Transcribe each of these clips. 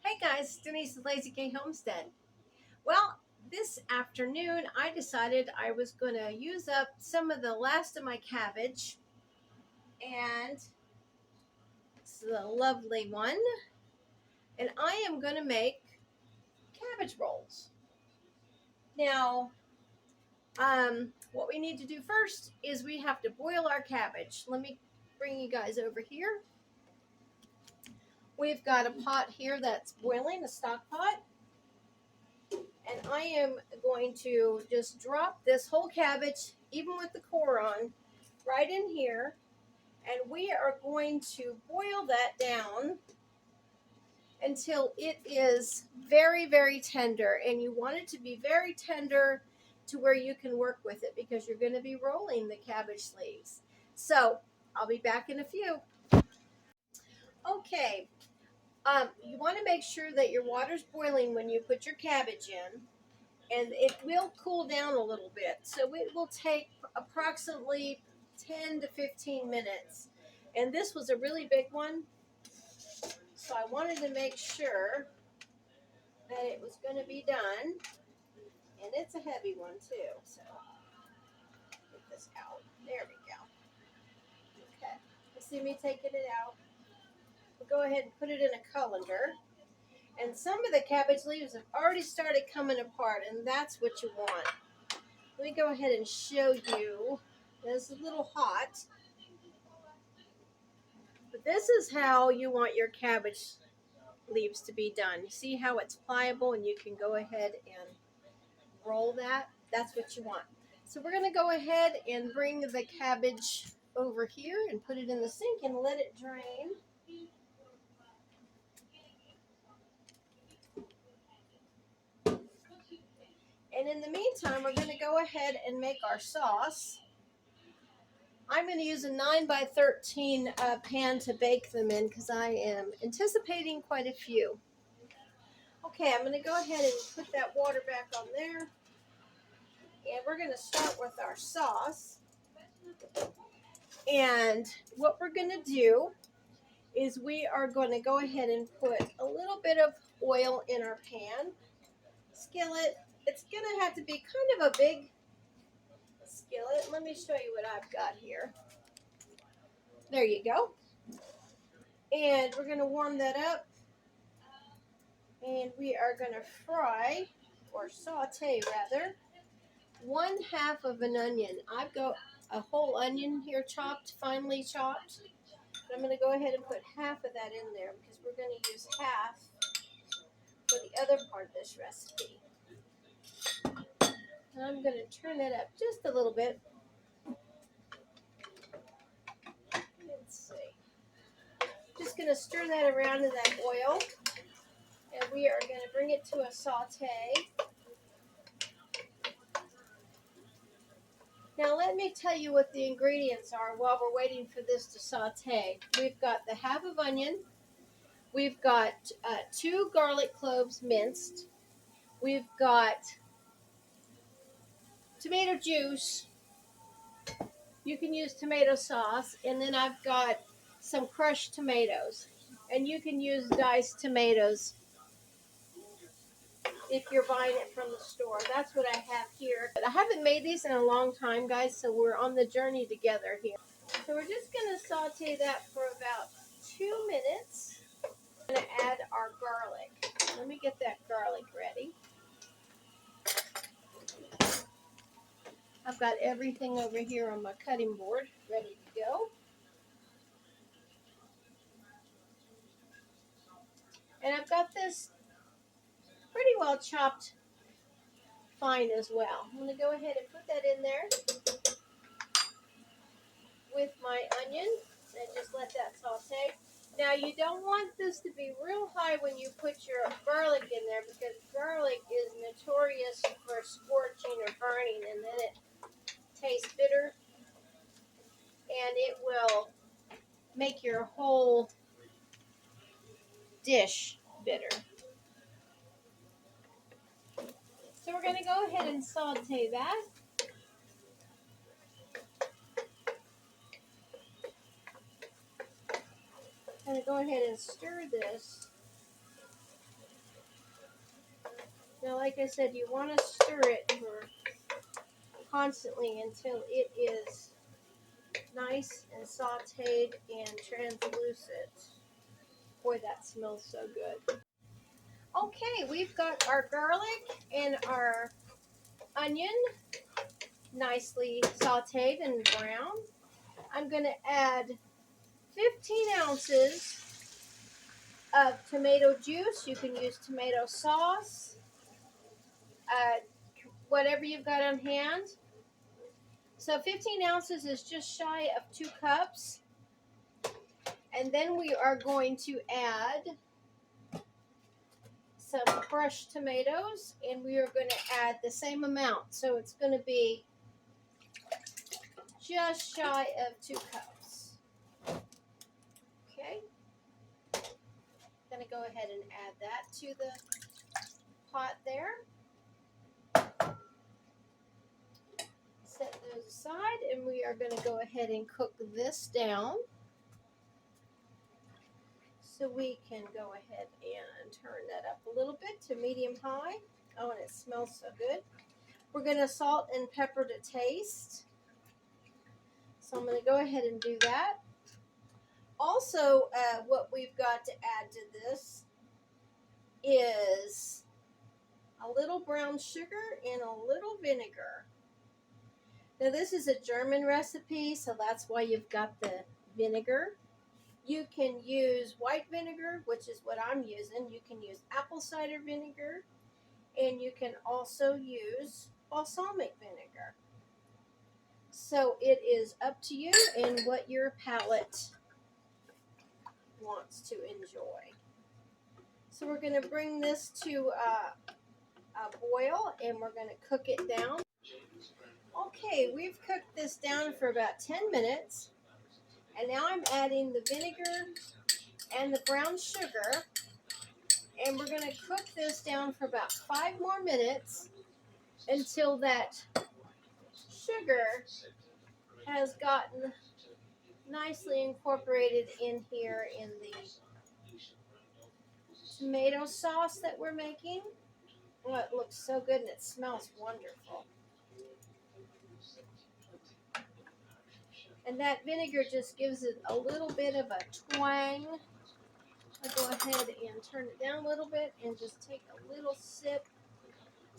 Hey guys, Denise with Lazy K Homestead. Well, this afternoon I decided I was going to use up some of the last of my cabbage, and it's a lovely one, and I am going to make cabbage rolls. Now, what we need to do first is we have to boil our cabbage. Let me bring you guys over here. We've got a pot here that's boiling, a stock pot. And I am going to just drop this whole cabbage, even with the core on, right in here. And we are going to boil that down until it is very, very tender. And you want it to be very tender to where you can work with it because you're going to be rolling the cabbage leaves. So I'll be back in a few. Okay. You want to make sure that your water's boiling when you put your cabbage in. And it will cool down a little bit. So it will take approximately 10 to 15 minutes. And this was a really big one. So I wanted to make sure that it was going to be done. And it's a heavy one too. So get this out. There we go. Okay. You see me taking it out? We'll go ahead and put it in a colander. And some of the cabbage leaves have already started coming apart, and that's what you want. Let me go ahead and show you. It's a little hot. But this is how you want your cabbage leaves to be done. You see how it's pliable and you can go ahead and roll that? That's what you want. So we're going to go ahead and bring the cabbage over here and put it in the sink and let it drain. And in the meantime, we're going to go ahead and make our sauce. I'm going to use a 9x13 pan to bake them in because I am anticipating quite a few. Okay, I'm going to go ahead and put that water back on there. And we're going to start with our sauce. And what we're going to do is we are going to go ahead and put a little bit of oil in our pan. Skillet. It's going to have to be kind of a big skillet. Let me show you what I've got here. There you go. And we're going to warm that up. And we are going to fry, or saute rather, 1/2 of an onion. I've got a whole onion here chopped, finely chopped. But I'm going to go ahead and put half of that in there because we're going to use half for the other part of this recipe. And I'm going to turn that up just a little bit. Let's see. Just going to stir that around in that oil. And we are going to bring it to a saute. Now let me tell you what the ingredients are while we're waiting for this to saute. We've got the half of onion. We've got 2 garlic cloves minced. We've got tomato juice. You can use tomato sauce. And then I've got some crushed tomatoes. And you can use diced tomatoes if you're buying it from the store. That's what I have here. I haven't made these in a long time, guys, so we're on the journey together here. So we're just going to saute that for about 2 minutes. We're going to add our garlic. Let me get that garlic ready. I've got everything over here on my cutting board ready to go. And I've got this pretty well chopped fine as well. I'm going to go ahead and put that in there with my onion and just let that saute. Now you don't want this to be real high when you put your garlic in there because garlic is notorious for scorching or burning, and then it tastes bitter and it will make your whole dish bitter. So we're going to go ahead and saute that. I'm going to go ahead and stir this Now, like I said, you want to stir it constantly until it is nice and sauteed and translucent. Boy, that smells so good. Okay, we've got our garlic and our onion nicely sauteed and brown. I'm going to add 15 ounces of tomato juice. You can use tomato sauce, whatever you've got on hand. So 15 ounces is just shy of 2 cups. And then we are going to add some fresh tomatoes, and we are going to add the same amount. So it's going to be just shy of 2 cups. Okay. Going to go ahead and add that to the pot there. Set those aside, and we are going to go ahead and cook this down. So we can go ahead and turn that up a little bit to medium high. Oh, and it smells so good. We're going to salt and pepper to taste. So I'm going to go ahead and do that. Also, what we've got to add to this is a little brown sugar and a little vinegar. Now, this is a German recipe, so that's why you've got the vinegar. You can use white vinegar, which is what I'm using. You can use apple cider vinegar, and you can also use balsamic vinegar. So it is up to you and what your palate wants to enjoy. So we're going to bring this to a boil, and we're going to cook it down. Okay, we've cooked this down for about 10 minutes. And now I'm adding the vinegar and the brown sugar, and we're going to cook this down for about 5 more minutes until that sugar has gotten nicely incorporated in here in the tomato sauce that we're making. Oh, it looks so good and it smells wonderful. And that vinegar just gives it a little bit of a twang. I'll go ahead and turn it down a little bit and just take a little sip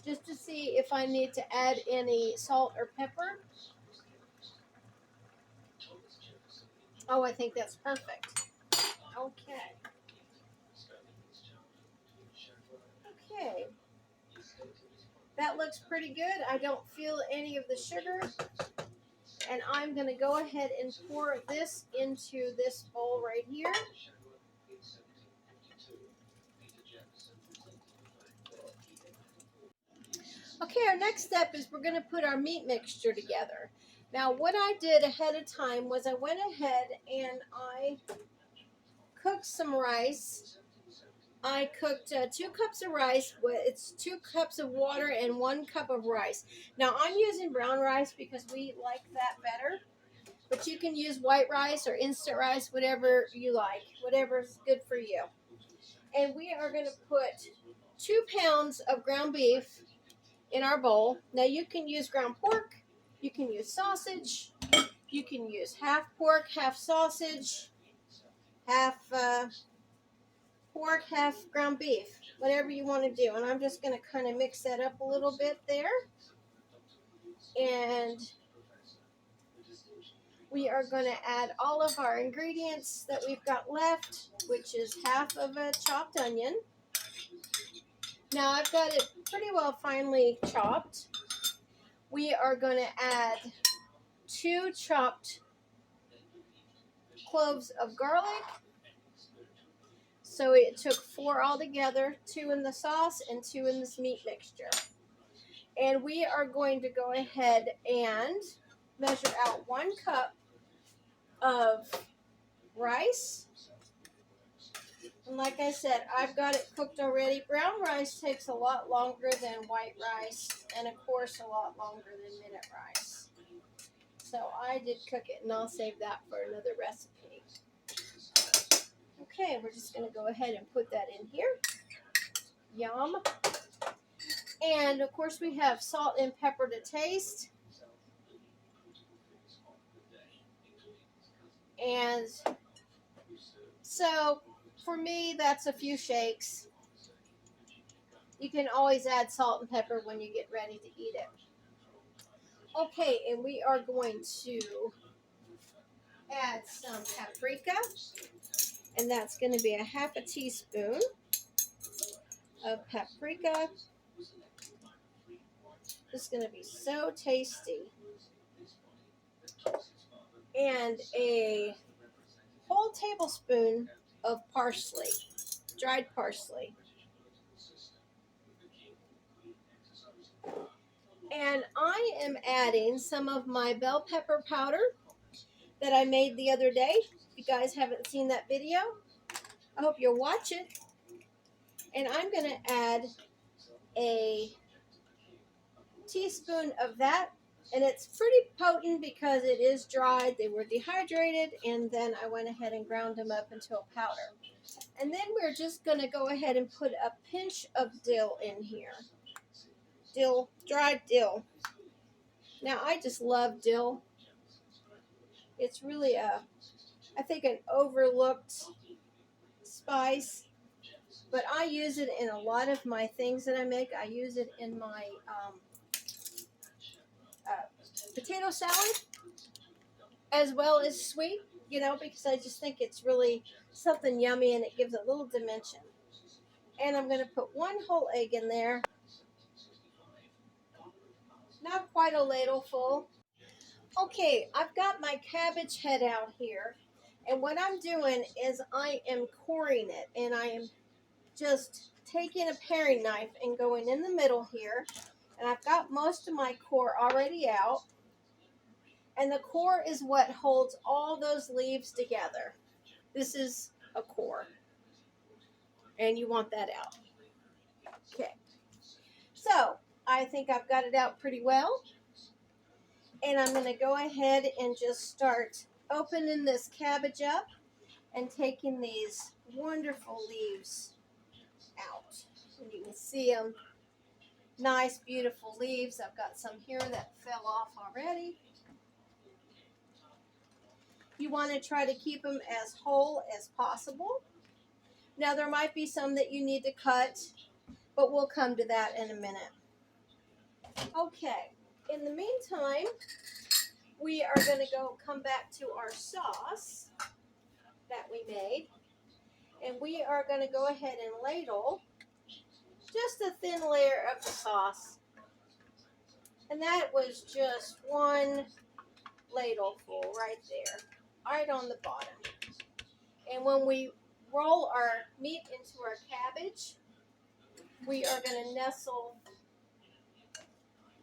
just to see if I need to add any salt or pepper. Oh, I think that's perfect. Okay. Okay. That looks pretty good. I don't feel any of the sugar. And I'm going to go ahead and pour this into this bowl right here. Okay, our next step is we're going to put our meat mixture together. Now, what I did ahead of time was I went ahead and I cooked some rice. I cooked 2 cups of rice. It's 2 cups of water and 1 cup of rice. Now, I'm using brown rice because we like that better. But you can use white rice or instant rice, whatever you like, whatever's good for you. And we are going to put 2 pounds of ground beef in our bowl. Now, you can use ground pork. You can use sausage. You can use half pork, half sausage, half pork, half ground beef, whatever you want to do. And I'm just going to kind of mix that up a little bit there. And we are going to add all of our ingredients that we've got left, which is half of a chopped onion. Now I've got it pretty well finely chopped. We are going to add 2 chopped cloves of garlic. So it took 4 altogether, 2 in the sauce and 2 in this meat mixture. And we are going to go ahead and measure out 1 cup of rice. And like I said, I've got it cooked already. Brown rice takes a lot longer than white rice, and of course a lot longer than minute rice. So I did cook it, and I'll save that for another recipe. Okay, we're just going to go ahead and put that in here. Yum. And of course we have salt and pepper to taste. And so for me, that's a few shakes. You can always add salt and pepper when you get ready to eat it. Okay, and we are going to add some paprika, and that's going to be a half a teaspoon of paprika. This is going to be so tasty. And a whole tablespoon of parsley, dried parsley. And I am adding some of my bell pepper powder that I made the other day. If you guys haven't seen that video, I hope you'll watch it. And I'm going to add a teaspoon of that. And it's pretty potent because it is dried. They were dehydrated, and then I went ahead and ground them up into a powder. And then we're just going to go ahead and put a pinch of dill in here. Dill, dried dill. Now, I just love dill. It's really I think, an overlooked spice, but I use it in a lot of my things that I make. I use it in my potato salad, as well as sweet, because I just think it's really something yummy, and it gives a little dimension. And I'm going to put one whole egg in there. Not quite a ladle full. Okay, I've got my cabbage head out here, and what I'm doing is I am coring it, and I am just taking a paring knife and going in the middle here, and I've got most of my core already out, and the core is what holds all those leaves together. This is a core, and you want that out. Okay, so I think I've got it out pretty well. And I'm going to go ahead and just start opening this cabbage up and taking these wonderful leaves out. And you can see them. Nice, beautiful leaves. I've got some here that fell off already. You want to try to keep them as whole as possible. Now, there might be some that you need to cut, but we'll come to that in a minute. Okay, in the meantime, we are going to come back to our sauce that we made, and we are going to go ahead and ladle just a thin layer of the sauce, and that was just one ladleful right there, right on the bottom. And when we roll our meat into our cabbage, we are going to nestle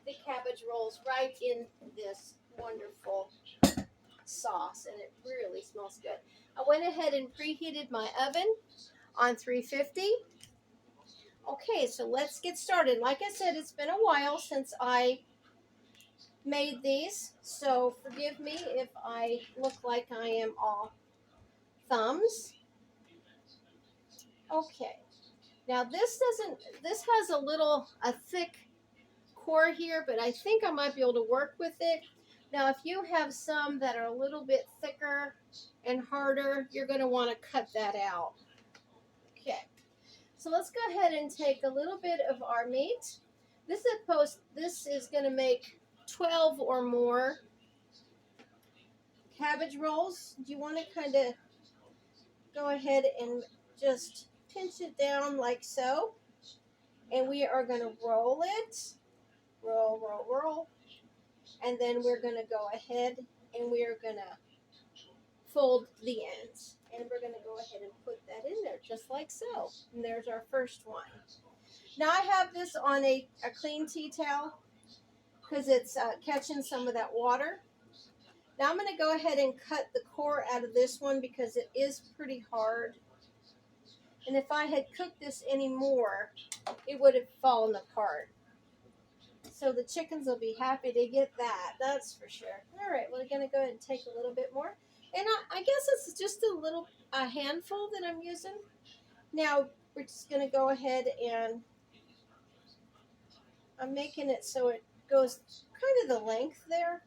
the cabbage rolls right in this wonderful sauce, and it really smells good. I went ahead and preheated my oven on 350. Okay, so let's get started. Like I said, it's been a while since I made these, so forgive me if I look like I am all thumbs. Okay, now this has a thick core here, but I think I might be able to work with it. Now, if you have some that are a little bit thicker and harder, you're going to want to cut that out. Okay, so let's go ahead and take a little bit of our meat. This is going to make 12 or more cabbage rolls. You want to kind of go ahead and just pinch it down like so. And we are going to roll it. Roll, roll, roll. And then we're going to go ahead and we are going to fold the ends. And we're going to go ahead and put that in there just like so. And there's our first one. Now I have this on a clean tea towel because it's catching some of that water. Now I'm going to go ahead and cut the core out of this one because it is pretty hard. And if I had cooked this anymore, it would have fallen apart. So the chickens will be happy to get that. That's for sure. All right, we're going to go ahead and take a little bit more. And I guess it's just a handful that I'm using. Now we're just going to go ahead and I'm making it so it goes kind of the length there.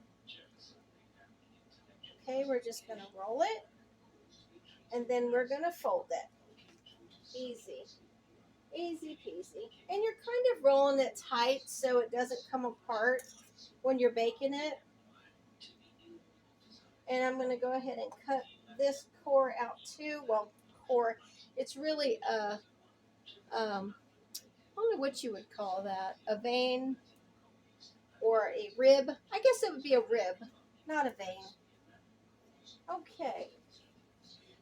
Okay, we're just going to roll it, and then we're going to fold it. Easy. Easy peasy. And you're kind of rolling it tight so it doesn't come apart when you're baking it. And I'm going to go ahead and cut this core out too. Well, core, it's really I don't know what you would call that, a vein or a rib. I guess it would be a rib, not a vein. Okay.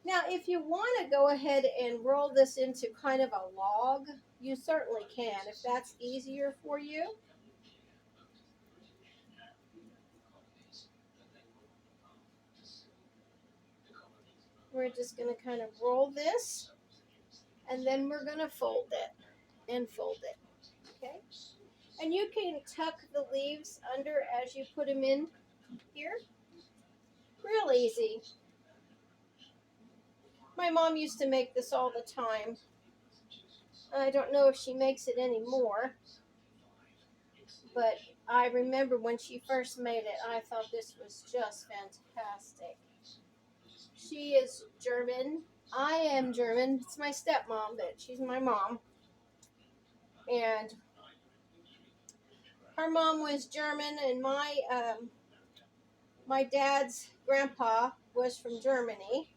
Now, if you want to go ahead and roll this into kind of a log, you certainly can, if that's easier for you. We're just going to kind of roll this, and then we're going to fold it and fold it. Okay? And you can tuck the leaves under as you put them in here. Real easy. My mom used to make this all the time. I don't know if she makes it anymore, but I remember when she first made it, I thought this was just fantastic. She is German. I am German. It's my stepmom, but she's my mom. And her mom was German, and my dad's grandpa was from Germany.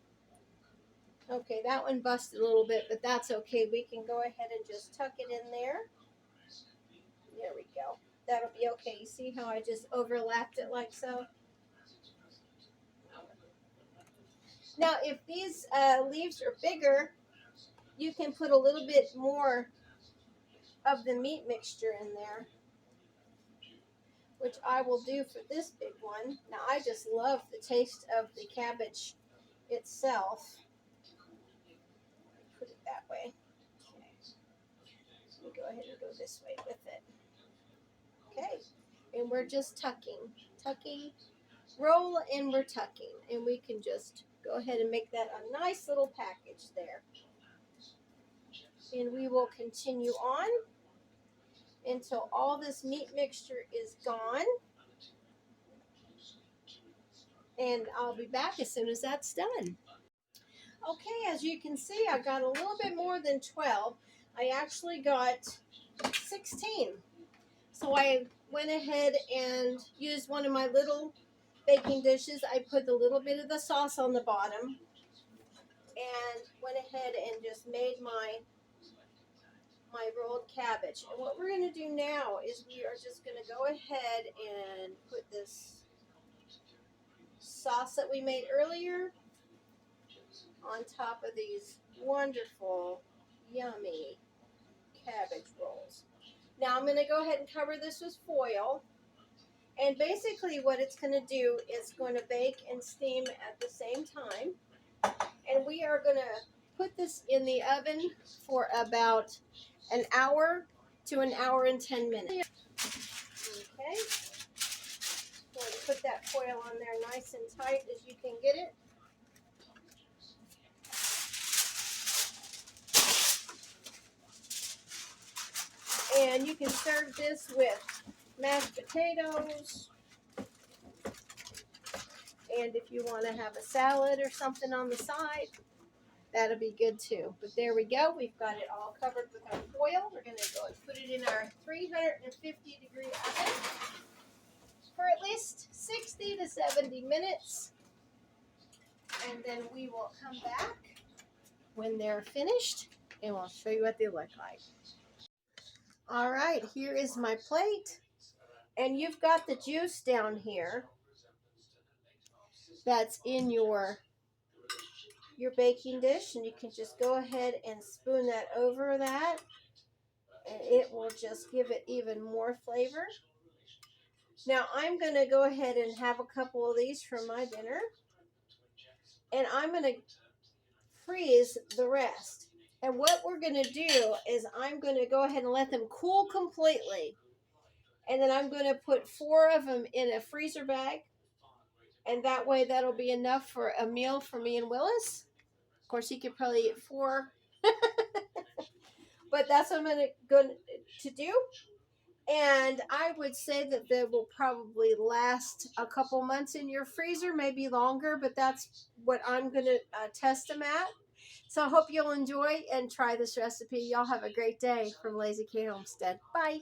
Okay, that one busted a little bit, but that's okay. We can go ahead and just tuck it in there. There we go. That'll be okay. You see how I just overlapped it like so? Now, if these leaves are bigger, you can put a little bit more of the meat mixture in there, which I will do for this big one. Now, I just love the taste of the cabbage itself. Put it that way. Okay. Let me go ahead and go this way with it. Okay. And we're just tucking, roll, and we're tucking. And we can just go ahead and make that a nice little package there. And we will continue on until all this meat mixture is gone. And I'll be back as soon as that's done. Okay, as you can see, I got a little bit more than 12. I actually got 16. So I went ahead and used one of my little baking dishes. I put a little bit of the sauce on the bottom and went ahead and just made my rolled cabbage. And what we're going to do now is we are just going to go ahead and put this sauce that we made earlier on top of these wonderful, yummy cabbage rolls. Now I'm going to go ahead and cover this with foil. And basically what it's going to do is going to bake and steam at the same time. And we are going to put this in the oven for about an hour to an hour and 10 minutes. Okay. Going to put that foil on there nice and tight as you can get it. And you can serve this with mashed potatoes. And if you want to have a salad or something on the side, that'll be good too. But there we go. We've got it all covered with our foil. We're going to go and put it in our 350-degree oven for at least 60 to 70 minutes. And then we will come back when they're finished and we'll show you what they look like. All right, here is my plate. And you've got the juice down here that's in your baking dish, and you can just go ahead and spoon that over that, and it will just give it even more flavor. Now I'm going to go ahead and have a couple of these for my dinner, and I'm going to freeze the rest. And what we're going to do is I'm going to go ahead and let them cool completely, and then I'm going to put 4 of them in a freezer bag, and that way that'll be enough for a meal for me and Willis. Of course, he could probably eat 4, but that's what I'm going to do. And I would say that they will probably last a couple months in your freezer, maybe longer, but that's what I'm going to test them at. So I hope you'll enjoy and try this recipe. Y'all have a great day from Lazy K Homestead. Bye.